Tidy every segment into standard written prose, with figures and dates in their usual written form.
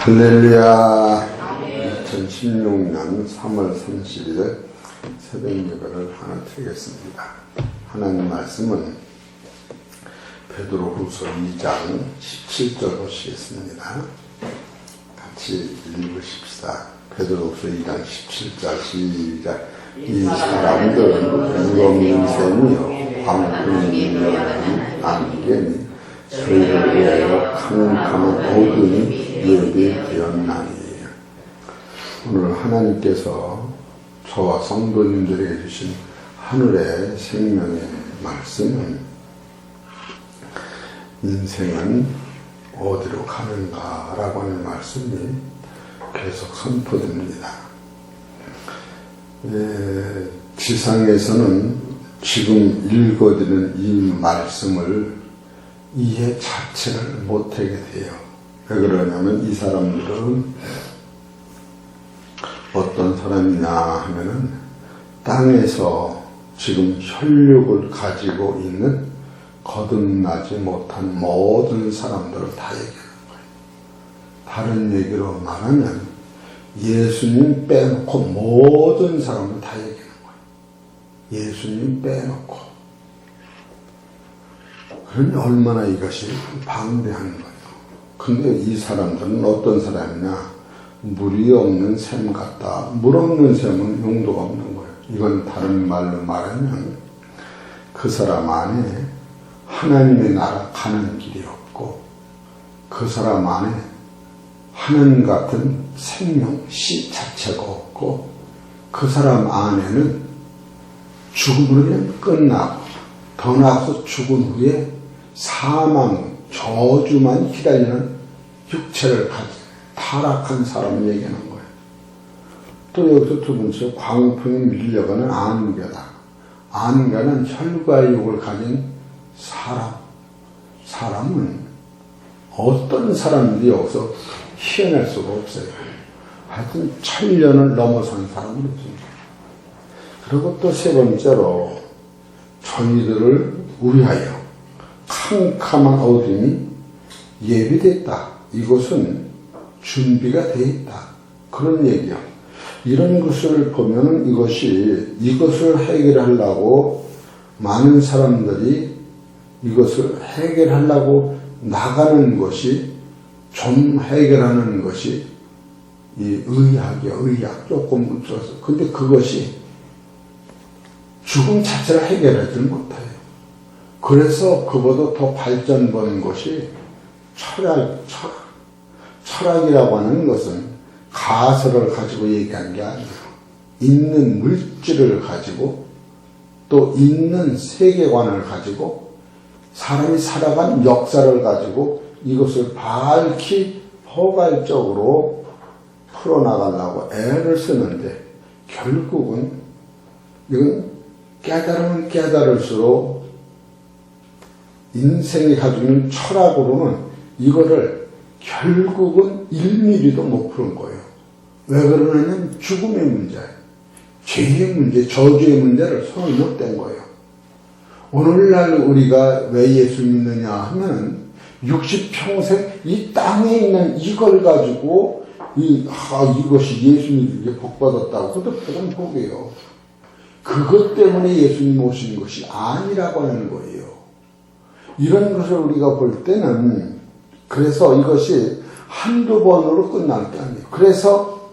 할렐루야. 2016년 3월 30일 새벽 예배를 하나 드리겠습니다. 하나님 말씀은 베드로후서 2장 17절 보시겠습니다. 같이 읽으십시다. 베드로후서 2장 17절 시작. 이 사람들은 무덤인 셈이요 광풍이 안개니 저희를 위하여 캄캄한 어둠이 예비되었나니. 오늘 하나님께서 저와 성도님들에게 주신 하늘의 생명의 말씀은 인생은 어디로 가는가라고 하는 말씀이 계속 선포됩니다. 지상에서는 지금 읽어드리는 이 말씀을 이해 자체를 못하게 돼요. 왜 그러냐면 이 사람들은 어떤 사람이냐 하면은 땅에서 지금 혈육을 가지고 있는 거듭나지 못한 모든 사람들을 다 얘기하는 거예요. 다른 얘기로 말하면 예수님 빼놓고 모든 사람을 다 얘기하는 거예요. 예수님 빼놓고. 그러니 얼마나 이것이 방대한 거예요. 근데 이 사람들은 어떤 사람이냐? 물이 없는 샘 같다. 물 없는 샘은 용도가 없는 거예요. 이건 다른 말로 말하면 그 사람 안에 하나님의 나라 가는 길이 없고, 그 사람 안에 하나님 같은 생명 씨 자체가 없고, 그 사람 안에는 죽음으로 그냥 끝나고, 더 나아가서 죽은 후에 사망, 저주만 기다리는 육체를 가진 타락한 사람을 얘기하는 거예요. 또 여기서 두 번째, 광풍이 밀려가는 안개다. 안개는 혈과 육을 가진 사람은 어떤 사람들이 여기서 희어날 수가 없어요. 하여튼 천년을 넘어선 사람은 없습니다. 그리고 또 세 번째로, 저희들을 위하여 캄캄한 어둠이 예비됐다. 이것은 준비가 되어 있다. 그런 얘기야. 이런 것을 보면은 이것을 해결하려고 많은 사람들이 이것을 해결하려고 나가는 것이, 좀 해결하는 것이 이 의학이야. 의학 조금 묻혀서. 근데 그것이 죽음 자체를 해결하지 못해요. 그래서 그보다 더 발전된 것이 철학이라고 하는 것은 가설을 가지고 얘기한 게 아니에요. 있는 물질을 가지고 또 있는 세계관을 가지고 사람이 살아간 역사를 가지고 이것을 밝히 포괄적으로 풀어나가려고 애를 쓰는데, 결국은 이건 깨달으면 깨달을수록 인생이 가지고 있는 철학으로는 이거를 결국은 1mm도 못 푸는 거예요. 왜 그러냐면 죽음의 문제예요. 죄의 문제, 저주의 문제를 손을 못 댄 거예요. 오늘날 우리가 왜 예수 믿느냐 하면 60평생 이 땅에 있는 이걸 가지고 이것이 예수 믿는 게 복받았다고. 그것도 그건 복이에요. 그것 때문에 예수님 오신 것이 아니라고 하는 거예요. 이런 것을 우리가 볼 때는, 그래서 이것이 한두 번으로 끝날 게 아니에요. 그래서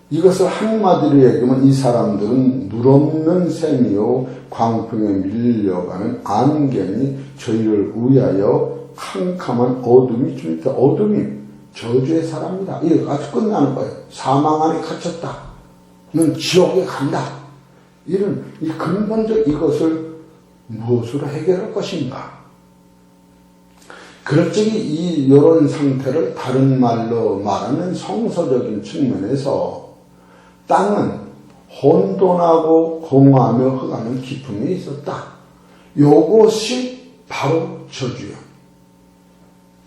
이것을 한마디로 얘기하면 이 사람들은 물 없는 샘이요 광풍에 밀려가는 안개니 저희를 위하여 캄캄한 어둠이 좀 있다. 어둠이 저주의 사람이다. 이렇게 아주 끝나는 거예요. 사망 안에 갇혔다. 넌 지옥에 간다. 이런 이 근본적 이것을 무엇으로 해결할 것인가? 그럴 적에 이런 상태를 다른 말로 말하는 성서적인 측면에서 땅은 혼돈하고 공허하며 흑암은 깊음이 있었다. 요것이 바로 저주야.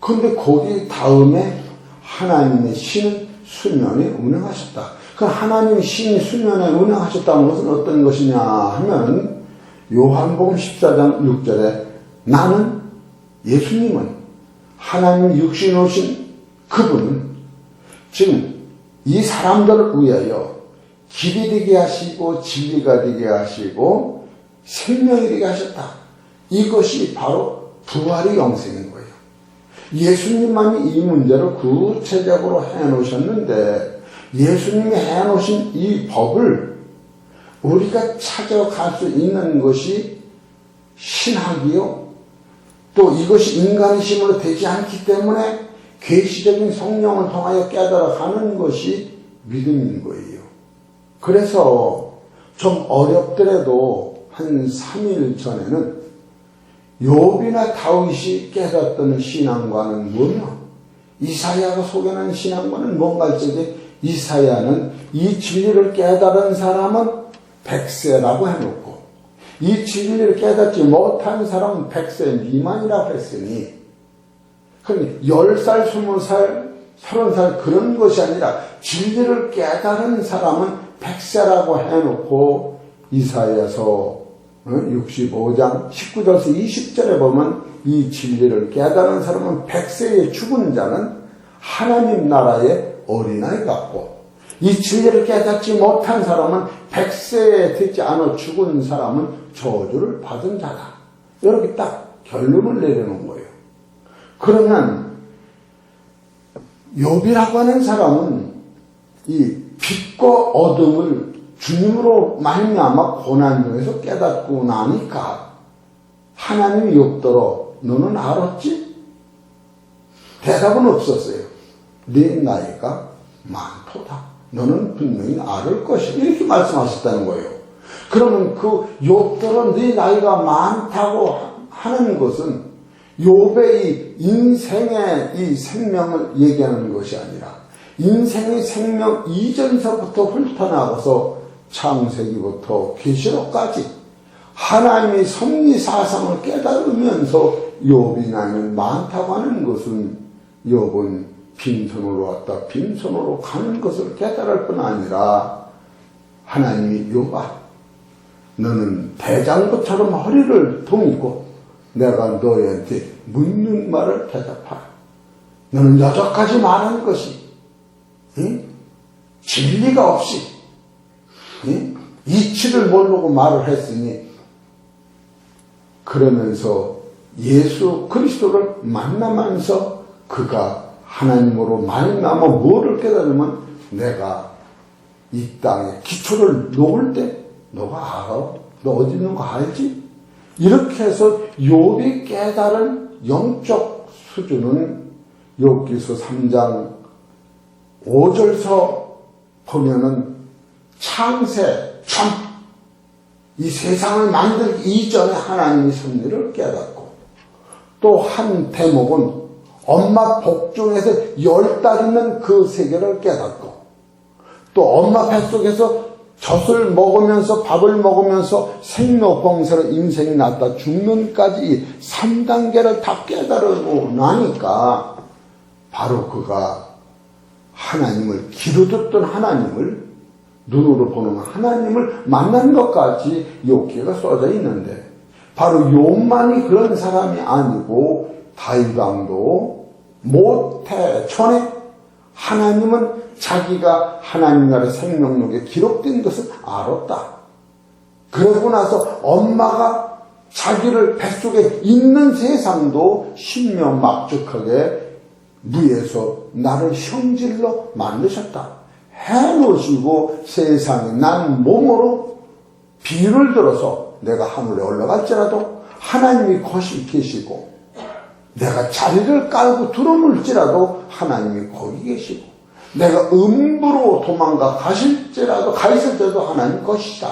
그런데 거기 다음에 하나님의 신은 수면에 운행하셨다. 그 하나님의 신이 수면에 운행하셨다는 것은 어떤 것이냐 하면, 요한복음 14장 6절에 나는, 예수님은 하나님 육신 오신 그분은 지금 이 사람들을 위하여 길이 되게 하시고 진리가 되게 하시고 생명이 되게 하셨다. 이것이 바로 부활의 영생인 거예요. 예수님만이 이 문제를 구체적으로 해놓으셨는데 예수님이 해놓으신 이 법을 우리가 찾아갈 수 있는 것이 신학이요. 또 이것이 인간의 힘으로 되지 않기 때문에 계시적인 성령을 통하여 깨달아가는 것이 믿음인 거예요. 그래서 좀 어렵더라도 한 3일 전에는 욥이나 다윗이 깨닫던 신앙과는 뭐냐? 이사야가 소개하는 신앙과는 뭔가 할 적에 이사야는 이 진리를 깨달은 사람은 백세라고 해놓고 이 진리를 깨닫지 못한 사람은 백세 미만이라고 했으니 그러니 10살, 20살, 30살 그런 것이 아니라 진리를 깨달은 사람은 백세라고 해놓고 이사야서 65장 19절에서 20절에 보면 이 진리를 깨달은 사람은 백세에 죽은 자는 하나님 나라의 어린아이 같고 이 진리를 깨닫지 못한 사람은 백세에 되지 않아 죽은 사람은 저주를 받은 자다. 이렇게 딱 결론을 내려놓은 거예요. 그러면 욥이라고 하는 사람은 이 빛과 어둠을 주님으로 말미암아 고난 중에서 깨닫고 나니까 하나님이 욥더러 너는 알았지? 대답은 없었어요. 네 나이가 많도다. 너는 분명히 알을 것이다. 이렇게 말씀하셨다는 거예요. 그러면 그 욥더러 네 나이가 많다고 하는 것은 욥의 이 인생의 이 생명을 얘기하는 것이 아니라 인생의 생명 이전서부터 훑어나가서 창세기부터 계시록까지 하나님의 섭리사상을 깨달으면서 욥이 나이가 많다고 하는 것은 욥은 빈손으로 왔다 빈손으로 가는 것을 깨달을 뿐 아니라 하나님이 욥아 너는 대장부처럼 허리를 동이고 내가 너희한테 묻는 말을 대답하라. 너는 여태까지 말한 것이 진리가 없이 이치를 모르고 말을 했으니 그러면서 예수 그리스도를 만나면서 그가 하나님으로 말미암아 뭐를 깨달으면 내가 이 땅에 기초를 놓을 때 너가 알아? 너 어디 있는 거 알지? 이렇게 해서 욥이 깨달은 영적 수준은 욥기서 3장 5절서 보면은 창세, 이 세상을 만들기 이전에 하나님의 섭리를 깨닫고 또 한 대목은 엄마 복중에서 10달 있는 그 세계를 깨닫고 또 엄마 뱃속에서 젖을 먹으면서 밥을 먹으면서 생로병사로 인생이 났다 죽는까지 3단계를 다 깨달고 나니까 바로 그가 하나님을 귀로 듣던 하나님을 눈으로 보는 하나님을 만난 것까지 욥기가 써져 있는데 바로 욥만이 그런 사람이 아니고 다윗왕도 모태 전에 하나님은 자기가 하나님 나라의 생명록에 기록된 것을 알았다. 그러고 나서 엄마가 자기를 뱃속에 있는 세상도 신명막적하게 무에서 나를 형질로 만드셨다. 해놓으시고 세상에 난 몸으로 비유를 들어서 내가 하늘에 올라갈지라도 하나님이 거기 계시고 내가 자리를 깔고 들어물지라도 하나님이 거기 계시고 내가 음부로 도망가 가실지라도 하나님 것이다.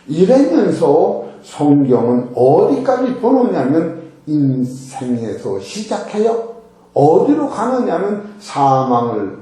이러면서 성경은 어디까지 보느냐면 인생에서 시작해요. 어디로 가느냐면 사망을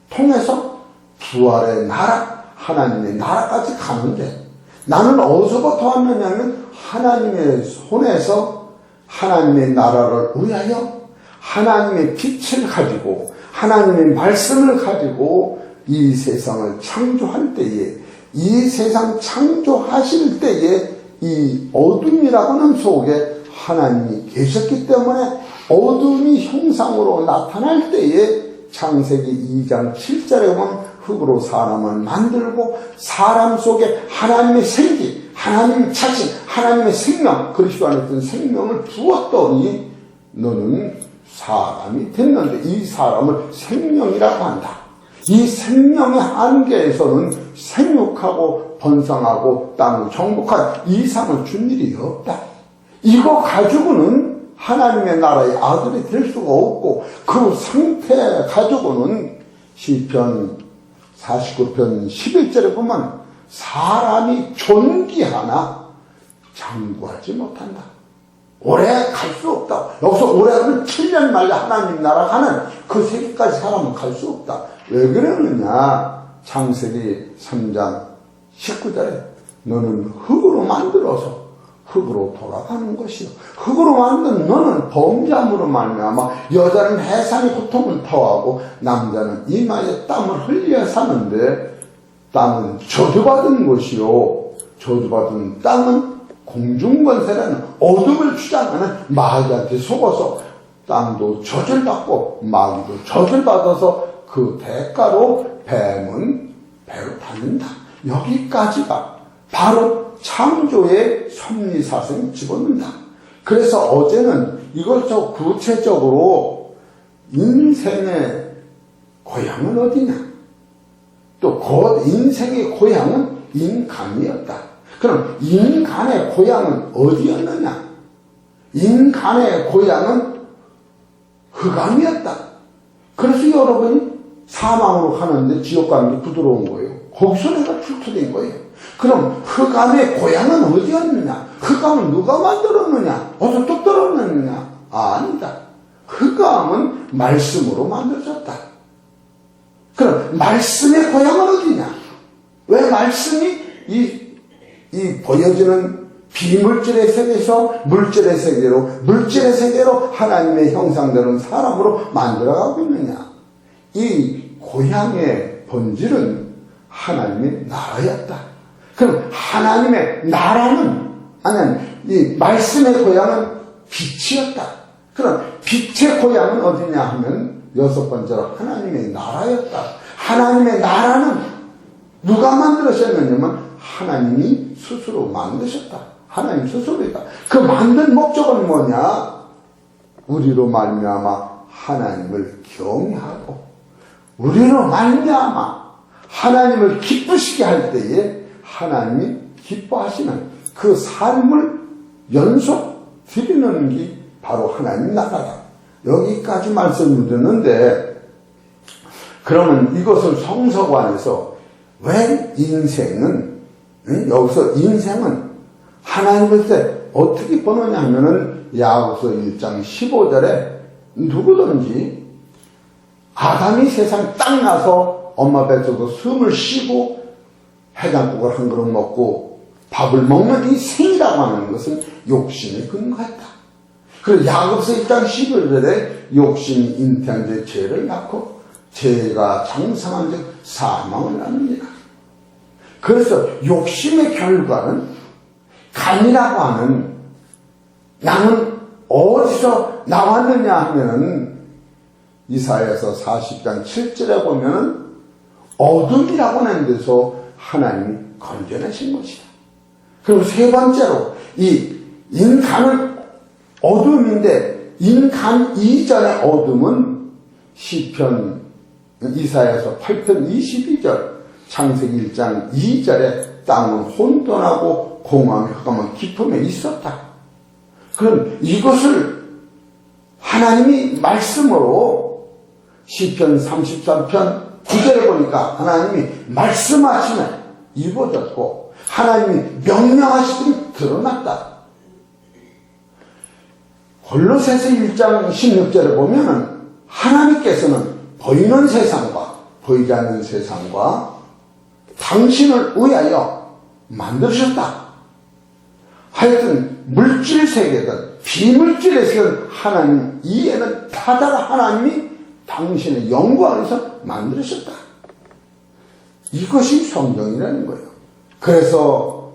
통해서 부활의 나라, 하나님의 나라까지 가는데 나는 어디서부터 왔느냐면 하나님의 손에서 하나님의 나라를 위하여 하나님의 빛을 가지고 하나님의 말씀을 가지고 이 세상을 창조할 때에 이 세상 창조하실 때에 이 어둠이라고는 속에 하나님이 계셨기 때문에 어둠이 형상으로 나타날 때에 창세기 2장 7절에 보면 흙으로 사람을 만들고 사람 속에 하나님의 생기, 하나님의 자신, 하나님의 생명, 그리스도 안에 있던 생명을 부었더니 너는 사람이 됐는데 이 사람을 생명이라고 한다. 이 생명의 한계에서는 생육하고 번성하고 땅을 정복한 이상을 준 일이 없다. 이거 가지고는 하나님의 나라의 아들이 될 수가 없고 그 상태 가지고는 시편 49편 11절에 보면 사람이 존귀하나 장구하지 못한다. 오래 갈 수 없다. 여기서 오래는 7년 만에 하나님 나라 가는 그 세계까지 사람은 갈 수 없다. 왜 그러느냐? 창세기 3장 19절에 너는 흙으로 만들어서 흙으로 돌아가는 것이요. 흙으로 만든 너는 범죄함으로 말미암아 여자는 해산의 고통을 토하고 남자는 이마에 땀을 흘려 사는데 땅은 저주받은 것이요. 저주받은 땅은 공중권세라는 어둠을 주장하는 마귀한테 속아서 땅도 저주받고 마귀도 저주받아서 그 대가로 뱀은 배로 닫는다. 여기까지가 바로 창조의 섭리사상이 집어넣는다. 그래서 어제는 이걸 더 구체적으로 인생의 고향은 어디냐? 또 곧 인생의 고향은 인간이었다. 그럼 인간의 고향은 어디였느냐? 인간의 고향은 흑암이었다. 그래서 여러분이 사망으로 가는데 지옥 가는 게 부드러운 거예요. 거기서 내가 출토된 거예요. 그럼 흑암의 고향은 어디였느냐? 흑암은 누가 만들었느냐? 어디서 뚝 떨어졌느냐? 아니다. 흑암은 말씀으로 만들어졌다. 그럼 말씀의 고향은 어디냐? 왜 말씀이 이 보여지는 비물질의 세계에서 물질의 세계로, 물질의 세계로 하나님의 형상되는 사람으로 만들어가고 있느냐? 이 고향의 본질은 하나님의 나라였다. 그럼 하나님의 나라는, 아니, 이 말씀의 고향은 빛이었다. 그럼 빛의 고향은 어디냐 하면 여섯 번째로 하나님의 나라였다. 하나님의 나라는 누가 만들으셨느냐면 하나님이 스스로 만드셨다. 하나님 스스로이다. 그 만든 목적은 뭐냐? 우리로 말미암아 하나님을 경외하고 우리로 말미암아 하나님을 기쁘시게 할 때에 하나님이 기뻐하시는 그 삶을 연속 드리는 게 바로 하나님 나라다. 여기까지 말씀을 드렸는데, 그러면 이것을 성서관에서 왜 인생은, 여기서 인생은 하나님을 때 어떻게 보느냐 하면은 야고보서 1장 15절에 누구든지 아담이 세상 딱 나서 엄마 뱃속에서 숨을 쉬고 해장국을 한 그릇 먹고 밥을 먹는 이 생이라고 하는 것은 욕심에 근거했다. 그리고 야고보서 1장 11절에 욕심이 잉태한 데 죄를 낳고 죄가 장성한 즉 사망을 낳느니라. 그래서 욕심의 결과는 간이라고 하는, 나는 어디서 나왔느냐 하면은 이사야서 40장 7절에 보면은 어둠이라고 하는 데서 하나님이 건져내신 것이다. 그리고 세 번째로 이 인간은 어둠인데 인간 이전의 어둠은 시편 이사야서 8편 22절, 창세기 1장 2절에 땅은 혼돈하고 공허함이 흑암은 깊음에 있었다. 그럼 이것을 하나님이 말씀으로 시편 33편 9절에 보니까 하나님이 말씀하시면 이루어졌고 하나님이 명령하시면 드러났다. 골로새서 1장 16절에 보면은 하나님께서는 보이는 세상과 보이지 않는 세상과 당신을 위하여 만드셨다. 하여튼 물질 세계든 비물질의 세계든 하나님 이해는 다다가 하나님이 당신의 영광을 위해서 만드셨다. 이것이 성경이라는 거예요. 그래서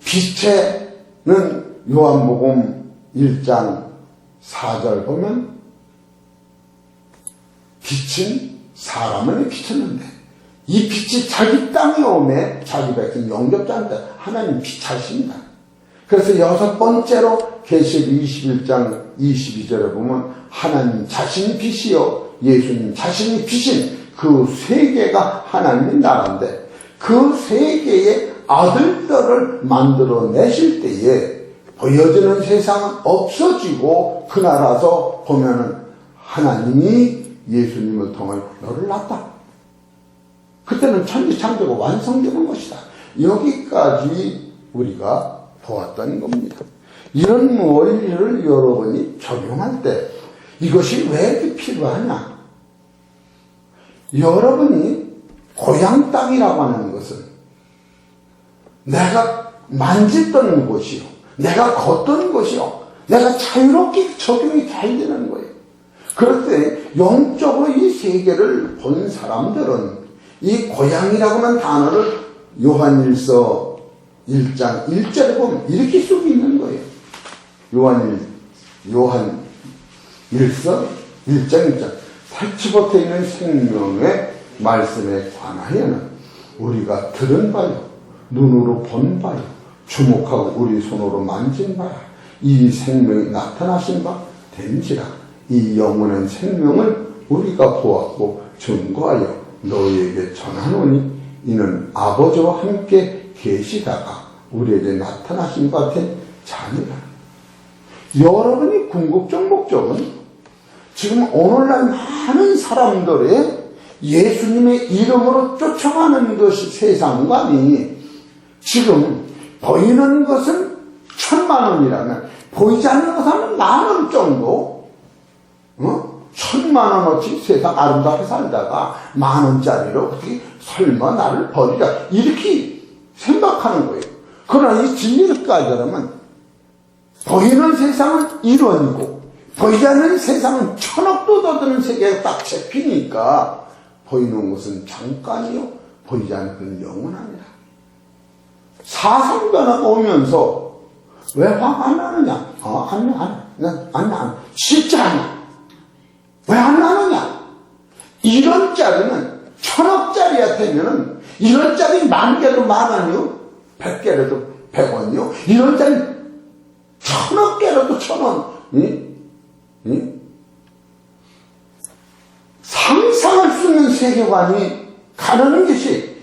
빛에는 요한복음 1장 4절 보면 빛은 사람을 비쳤는데 이 빛이 자기 땅에 오매 자기 백성 영접자인데 하나님 빛 자신이다. 그래서 여섯 번째로 계시록 21장 22절에 보면 하나님 자신이 빛이요 예수님 자신이 빛인 그 세계가 하나님의 나라인데 그 세계의 아들들을 만들어내실 때에 보여지는 세상은 없어지고 그 나라에서 보면은 하나님이 예수님을 통하여 너를 낳았다. 그때는 천지창조가 완성되는 것이다. 여기까지 우리가 보았던 겁니다. 이런 원리를 여러분이 적용할 때 이것이 왜 이렇게 필요하냐? 여러분이 고향 땅이라고 하는 것은 내가 만졌던 곳이요, 내가 걷던 곳이요, 내가 자유롭게 적용이 잘 되는 거예요. 그럴 때 영적으로 이 세계를 본 사람들은 이 고향이라고 하는 단어를 요한일서 1장 1절에 보면 이렇게 쓰고 있는 거예요. 요한 1서 1장 1절 살치봇에 있는 생명의 말씀에 관하여는 우리가 들은 바요 눈으로 본 바요 주목하고 우리 손으로 만진 바야 이 생명이 나타나신 바 된지라. 이 영원한 생명을 우리가 보았고 증거하여 너희에게 전하노니 이는 아버지와 함께 계시다가 우리에게 나타나신 바 된 자니라. 여러분이 궁극적 목적은 지금 오늘날 많은 사람들의 예수님의 이름으로 쫓아가는 것이 세상관이 지금 보이는 것은 10,000,000원이라면 보이지 않는 것은 10,000원 정도 1,000,000원어치 세상 아름답게 살다가 10,000원짜리로 어떻게 설마 나를 버리자 이렇게 생각하는 거예요. 그러나 이 진리를 까지라면 보이는 세상은 1원이고 보이지 않는 세상은 1,000억도 더 드는 세계가 딱 잡히니까 보이는 것은 잠깐이요 보이지 않는 것은 영원합니다. 사상변화가 오면서 왜 화 안 나느냐? 안 나. 진짜 안 나. 왜 안 나느냐? 1원짜리는 1,000억짜리야 되면은 1원짜리 10,000개도 10,000원이요 100개라도 100원이요 1원짜리 1,000억개라도 1,000원 상상할 수 있는 세계관이 가는 것이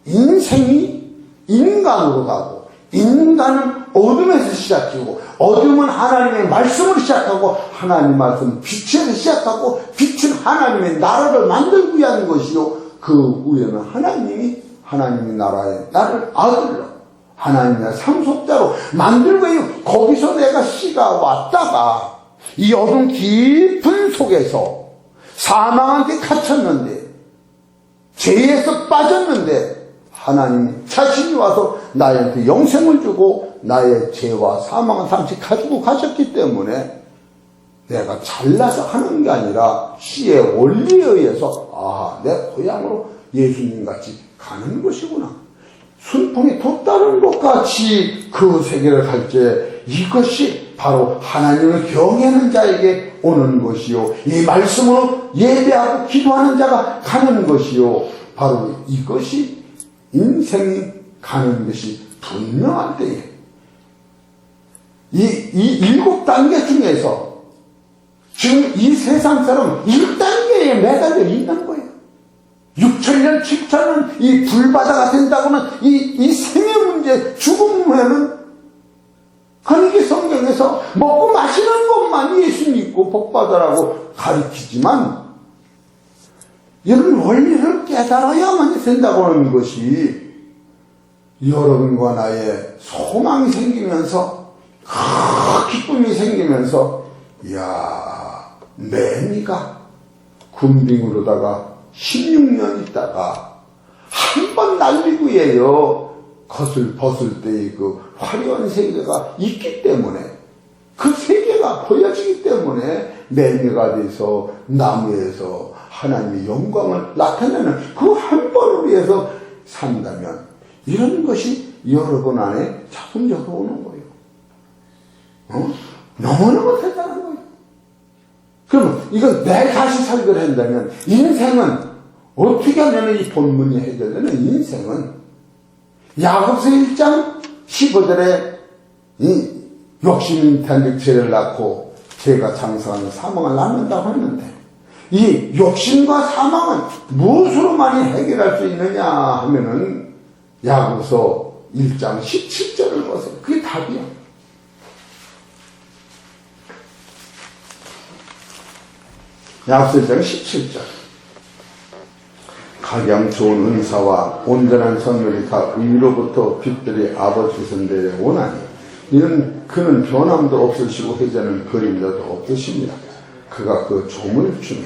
인생이 인간으로 가고 인간은 어둠에서 시작이고 어둠은 하나님의 말씀으로 시작하고 하나님의 말씀 빛에서 시작하고 빛은 하나님의 나라를 만들기 위한 것이요 그 위에는 하나님의 나라에 나를 아들로 하나님의 상속자로 만들고 거기서 내가 씨가 왔다가 이 어둠 깊은 속에서 사망한테 갇혔는데 죄에서 빠졌는데 하나님 자신이 와서 나한테 영생을 주고 나의 죄와 사망을 잠시 가지고 가셨기 때문에 내가 잘나서 하는 게 아니라 씨의 원리에 의해서 내 고향으로 예수님같이 가는 것이구나. 순풍이 돋다는 것 같이 그 세계를 갈 때 이것이 바로 하나님을 경외하는 자에게 오는 것이요 이 말씀으로 예배하고 기도하는 자가 가는 것이요 바로 이것이 인생이 가는 것이 분명할 때에 이 7단계 중에서 지금 이 세상 사람은 1단계에 매달려 있는 거예요. 6,000년, 7,000년 이 불바다가 된다고는 이 생의 문제, 죽음 후에는 그러니까 성경에서 먹고 마시는 것만 예수 믿고 복받으라고 가르치지만 이런 원리를 깨달아야만 된다고 하는 것이 여러분과 나의 소망이 생기면서 기쁨이 생기면서 매미가 군빙으로다가 16년 있다가 한 번 날리고 해요. 겉을 벗을 때의 그 화려한 세계가 있기 때문에 그 세계가 보여지기 때문에 매미가 돼서 나무에서 하나님의 영광을 나타내는 그 한 번을 위해서 산다면 이런 것이 여러분 안에 자동적으로 오는 거예요. 너무너무 대단한 거예요. 그러면 이건 내 다시 설교를 한다면 인생은 어떻게 하면 이 본문이 해결되는 인생은 야고보서 1장 15절에 이 욕심인 탄핵 죄를 낳고 죄가 장성하는 사망을 낳는다고 했는데 이 욕심과 사망은 무엇으로 많이 해결할 수 있느냐 하면은 야고보서 1장 17절을 보세요. 그게 답이야. 야고보서 1장 17절. 가장 좋은 은사와 온전한 선물이 다 위로부터 빛들이 아버지께서 내려오나니 이는 그는 변함도 없으시고 회자는 그림자도 없으십니다. 그가 그 조물 중에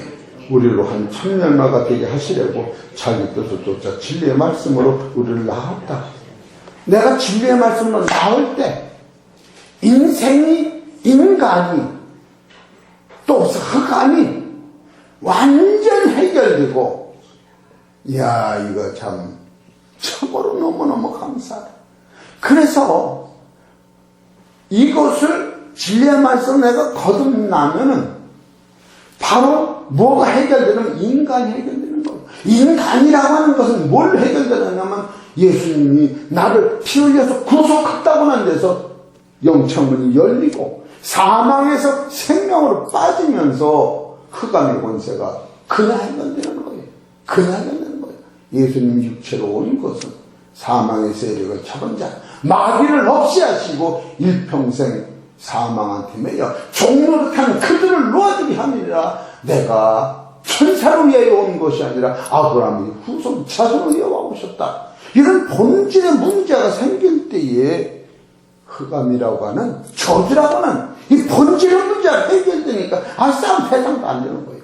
우리로 한 천년마가 되게 하시려고 자기 뜻을 쫓아 진리의 말씀으로 우리를 낳았다. 내가 진리의 말씀으로 낳을 때 인생이 인간이 또 흑암이 완전 해결되고 이야 이거 참 참으로 너무너무 감사하다. 그래서 이것을 진리의 말씀 내가 거듭나면은 바로 뭐가 해결되냐면 인간이 해결되는 거예요. 인간이라고 하는 것은 뭘 해결되느냐면 예수님이 나를 피 흘려서 구속했다고 하는 데서 영창문이 열리고 사망에서 생명으로 빠지면서 흑암의 권세가 그날 해결되는 거예요. 그날 해결되는 거예요. 예수님 육체로 온 것은 사망의 세력을 잡은 자 마귀를 없이 하시고 일평생 사망한테 매여 종노릇하는 그들을 놓아주게 함이라. 내가 천사를 위하여 온 것이 아니라 아브라함의 후손 자손을 위하여 오셨다. 이런 본질의 문제가 생길 때에 흑암이라고 하는 저주라고 하는 이 본질의 문제가 해결되니까 싼 세상도 안 되는 거예요.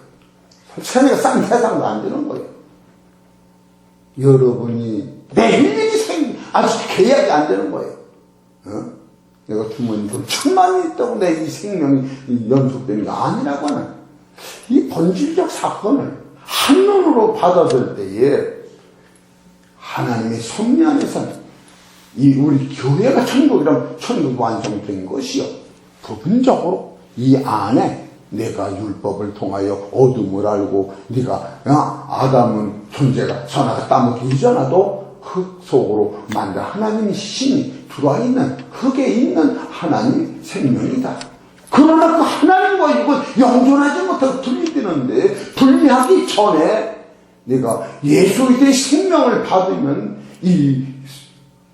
세상에 싼 세상도 안 되는 거예요. 여러분이 내 일일이 아직 계약이 안 되는 거예요. 내가 주머니 돈 1000만이 있다고 내 이 생명이 연속되는 게 아니라고 하는 이 본질적 사건을 한눈으로 받아들 때에 하나님의 섭리 안에서는 이 우리 교회가 천국이라면 천국 완성된 것이요. 부분적으로 이 안에 내가 율법을 통하여 어둠을 알고 네가 아담은 존재가 선하다 따먹기 이전에도 흙 속으로 만든 하나님의 신이 들어와 있는 흙에 있는 하나님의 생명이다. 그러나 그 하나님과 이건 영존하지 못해서 분리되는데 분리하기 전에 내가 예수 그리스도의 생명을 받으면 이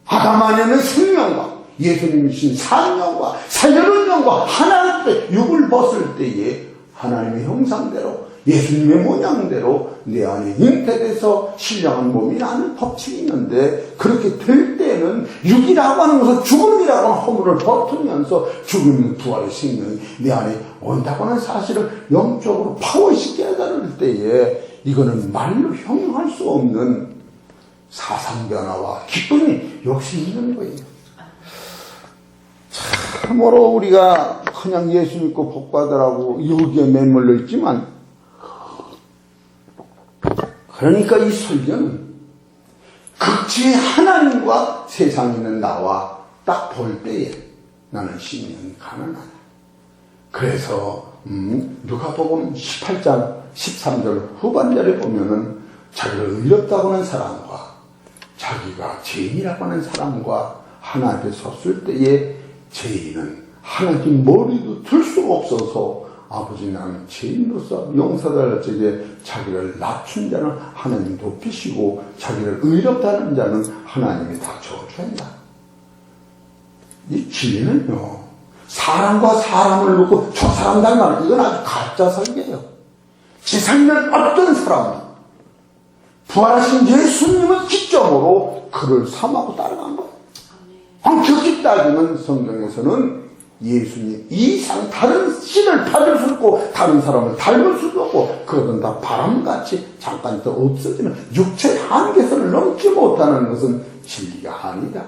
아담 안에는 생명과 예수님이신 사명과 살려는 영과 하나님의 육을 벗을 때에 하나님의 형상대로 예수님의 모양대로 내 안에 잉태돼서 신령한 몸이 나는 법칙이 있는데 그렇게 될 때는 육이라고 하는 것은 죽음이라고 하는 허물을 버티면서 죽음이 부활의 생명이 내 안에 온다고 하는 사실을 영적으로 파워있게 깨달을 때에 이거는 말로 형용할 수 없는 사상변화와 기쁨이 역시 있는 거예요. 참으로 우리가 그냥 예수 믿고 복받으라고 여기에 매몰려 있지만 그러니까 이 설교는 극치의 하나님과 세상에 있는 나와 딱 볼 때에 나는 심령이 가난하다. 그래서 누가복음 18장 13절 후반절에 보면은 자기를 의롭다고 하는 사람과 자기가 죄인이라고 하는 사람과 하나 앞에 섰을 때에 죄인은 하나님 머리도 들 수가 없어서 아버지 나는 죄인으로서 용서달라 적에 자기를 낮춘 자는 하나님 높이시고 자기를 의롭다는 자는 하나님이 다 저주한다. 이 진리는요 사람과 사람을 놓고 저 사람 닮아 이건 아주 가짜 설계예요. 지상에는 어떤 사람은 부활하신 예수님을 기점으로 그를 삼하고 따라간 거예요. 엄격히 따지면 성경에서는 예수님 이상 다른 신을 받을 수 없고 다른 사람을 닮을 수도 없고 그러던 다 바람같이 잠깐 있다 없어지는 육체의 한계선을 넘지 못하는 것은 진리가 아니다.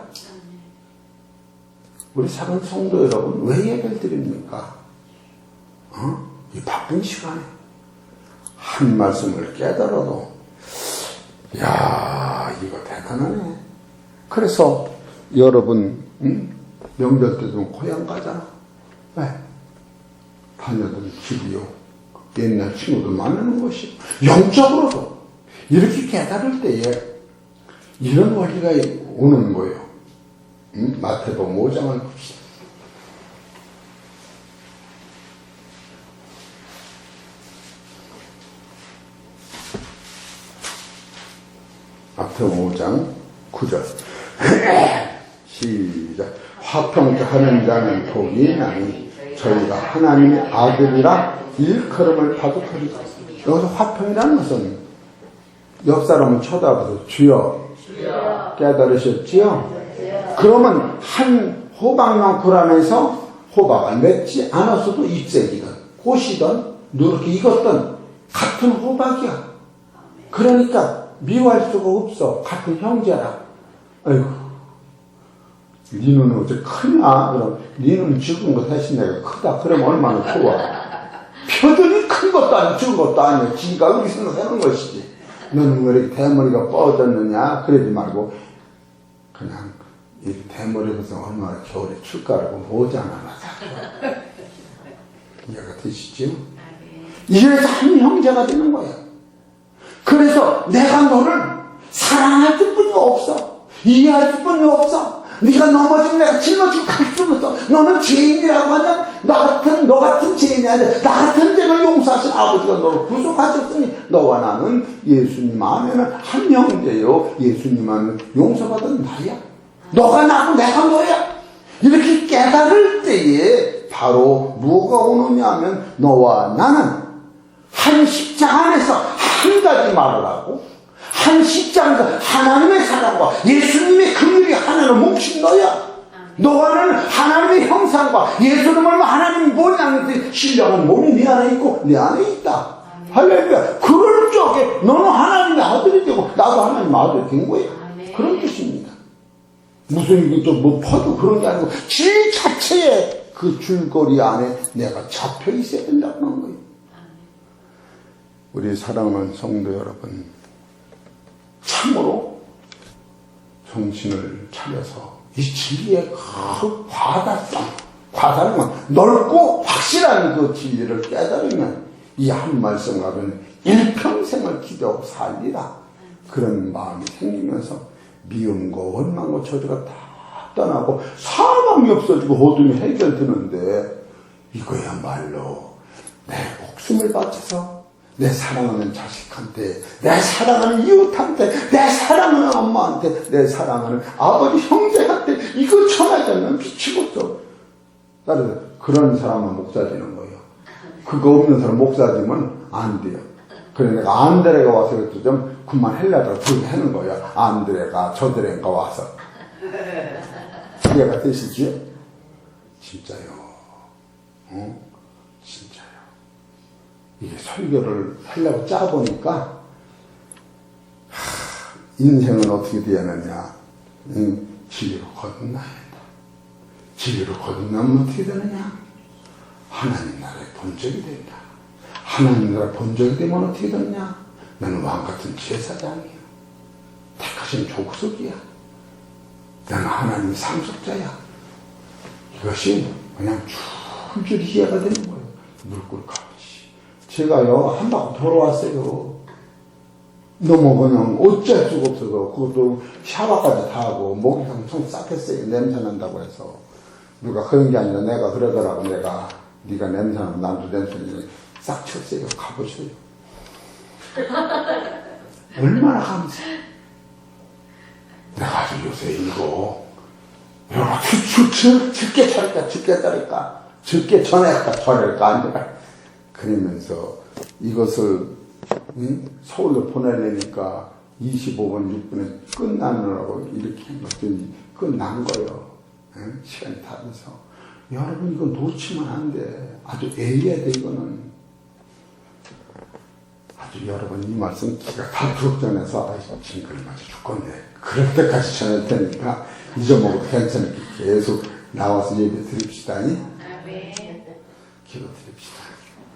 우리 작은 성도 여러분 왜 예배를 드립니까? 이 바쁜 시간에 한 말씀을 깨달아도 야 이거 대단하네. 그래서 여러분 명절 때도 고향 가잖아. 왜? 다녀든 집이요 옛날 친구들 만나는 것이 영적으로도 이렇게 깨달을 때에 이런 원리가 오는 거예요. 마태복음 5장을 봅시다. 마태복음 5장 9절 시작. 화평하는 자는 복이 나니 저희가 하나님의 아들이라 일컬음을 받으리라. 여기서 화평이라는 것은 옆 사람을 쳐다봐서 주여 깨달으셨지요? 그러면 한 호박만kur 안에서 호박을 맺지 않았어도 잎새기든 꽃이든 누렇게 익었든 같은 호박이야. 그러니까 미워할 수가 없어. 같은 형제라. 아이고, 니는 어째 크냐? 그럼 니는 죽은 거 대신 내가 크다. 그럼 얼마나 좋아. 표준이 큰 것도 아니고 죽은 것도 아니고 지가 그렇게 생각하는 것이지. 너는 왜 이렇게 대머리가 뻗었느냐? 그러지 말고 그냥 이 대머리에서 얼마나 겨울에 출가라고 모자나 나자. 이해가 되시죠? 이래서 한 형제가 되는 거야. 그래서 내가 너를 사랑할 뿐이 없어. 이해할 뿐이 없어. 네가 넘어지면 내가 짊어지고 갈 수는 없어. 너는 죄인이라고 하면 너 같은 죄인이 아니라 나 같은 죄를 용서하신 아버지가 너를 구속하셨으니 너와 나는 예수님 안에는 한 형제요. 예수님 안에는 용서받은 나야. 너가 나고 내가 너야. 이렇게 깨달을 때에 바로 뭐가 오느냐 하면 너와 나는 한 십자가 안에서 한 가지 말을 하고 한 십자가 하나님의 사랑과 예수님의 긍휼이 하나는 몫인 너야. 너와 나는 하나님의 형상과 예수님을 하나님이 모양인데 신령한 몸이 네 안에 있고 내 안에 있다. 할렐루야. 그럴 적에 너는 하나님의 아들이 되고 나도 하나님의 아들이 된 거야. 그런 뜻입니다. 무슨 이게 좀 뭐 퍼도 그런 게 아니고 질 자체의 그 줄거리 안에 내가 잡혀 있어야 된다는 거예요. 우리 사랑하는 성도 여러분, 참으로 정신을 차려서 이 진리의 그 과다함은 넓고 확실한 그 진리를 깨달으면 이 한 말씀 가면 일평생을 기도하고 살리라. 그런 마음이 생기면서 미움과 원망과 저주가 다 떠나고 사망이 없어지고 어둠이 해결되는데 이거야말로 내 목숨을 바쳐서 내 사랑하는 자식한테, 내 사랑하는 이웃한테, 내 사랑하는 엄마한테, 내 사랑하는 아버지 형제한테 이거 전하지 않으면 미치겠어. 나는 그런 사람은 목사 되는 거예요. 그거 없는 사람 목사 되면 안 돼요. 그래서 내가 안드레가 와서 그것도 좀 그만 헬라다가 그렇게 하는 거예요. 안드레가 저드레가 와서. 이해가 되시죠? 진짜요. 진짜요. 이게 설교를 하려고 짜보니까 인생은 어떻게 되어야 하느냐. 진리로 거듭나야 한다. 진리로 거듭나면 어떻게 되느냐. 하나님 나라의 본적이 된다. 하나님 나라의 본적이 되면 어떻게 되느냐. 나는 왕같은 제사장이야. 택하신 족속이야. 나는 하나님의 상속자야. 이것이 그냥 줄줄이 이해가 되는 거예요. 물꿀 가듯이. 제가요, 한 바퀴 돌아왔어요. 너무 그냥 어쩔 수가 없어서, 그것도 샤워까지 다 하고, 목이 엄청 싹했어요. 냄새 난다고 해서. 누가 그런 게 아니라 내가 그러더라고. 내가, 네가 냄새 나면 나도 냄새 나면 싹 쳤어요. 가보셔요. 얼마나 감사해. 내가 아주 요새 이거, 죽게 차릴까, 죽게 전할까, 아니라. 그러면서 이것을 서울로 보내려니까 25분, 6분에 끝나느라고 이렇게 했더니 끝난 거예요. 시간이 다 돼서. 여러분, 이거 놓치면 안 돼. 아주 애해야 돼, 이거는. 아주 여러분, 이 말씀 기가 다 부럽전해서, 아이고, 징글 맞아 죽겠네. 그럴 때까지 전할 테니까 잊어먹어도 괜찮으니까 계속 나와서 예배 드립시다. 기도 드립시다.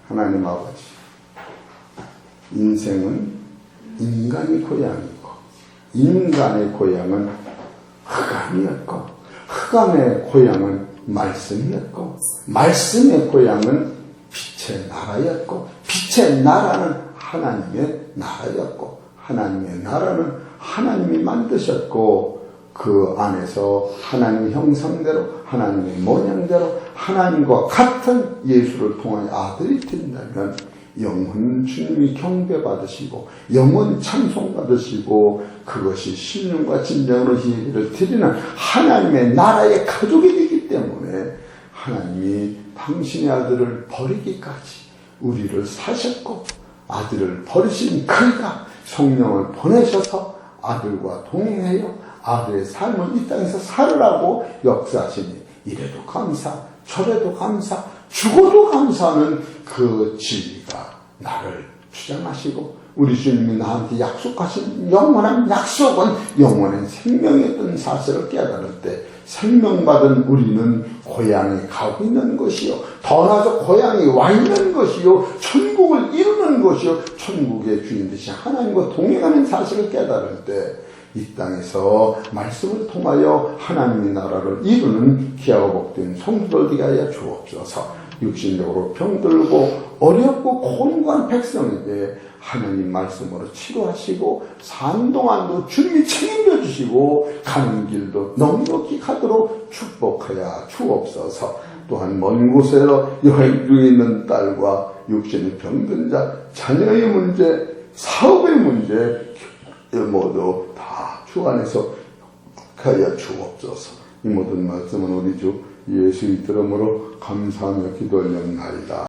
하나님 아버지, 인생은 인간의 고향이고, 인간의 고향은 흑암이었고, 흑암의 고향은 말씀이었고, 말씀의 고향은 빛의 나라였고, 빛의 나라는 하나님의 나라였고, 하나님의 나라는 하나님이 만드셨고, 그 안에서 하나님의 형상대로, 하나님의 모양대로 하나님과 같은 예수를 통하여 아들이 된다면 영원 주님이 경배받으시고 영원 찬송받으시고, 그것이 신령과 진정으로 예배를 드리는 하나님의 나라의 가족이 되기 때문에 하나님이 당신의 아들을 버리기까지 우리를 사셨고, 아들을 버리신 그가 성령을 보내셔서 아들과 동행하여 아들의 삶을 이 땅에서 살으라고 역사하시니, 이래도 감사, 저래도 감사, 죽어도 감사하는 그 진리가 나를 주장하시고, 우리 주님이 나한테 약속하신 영원한 약속은 영원한 생명이었던 사실을 깨달을 때, 생명받은 우리는 고향에 가고 있는 것이요, 더 나아가 고향에 와 있는 것이요, 천국을 이루는 것이요, 천국의 주인 되신 하나님과 동행하는 사실을 깨달을 때, 이 땅에서 말씀을 통하여 하나님의 나라를 이루는 귀하고 복된 성도들 되게 하여 주옵소서. 육신적으로 병들고 어렵고 곤고한 백성에게 하나님 말씀으로 치료하시고, 사는 동안도 주님이 책임져 주시고, 가는 길도 넉넉히 가도록 축복하여 주옵소서. 또한 먼 곳에서 여행 중에 있는 딸과 육신의 병든 자, 자녀의 문제, 사업의 문제 모두 다 주 안에서 하여 주옵소서. 이 모든 말씀은 우리 주 예수의 이름으로 감사하며 기도하옵나이다.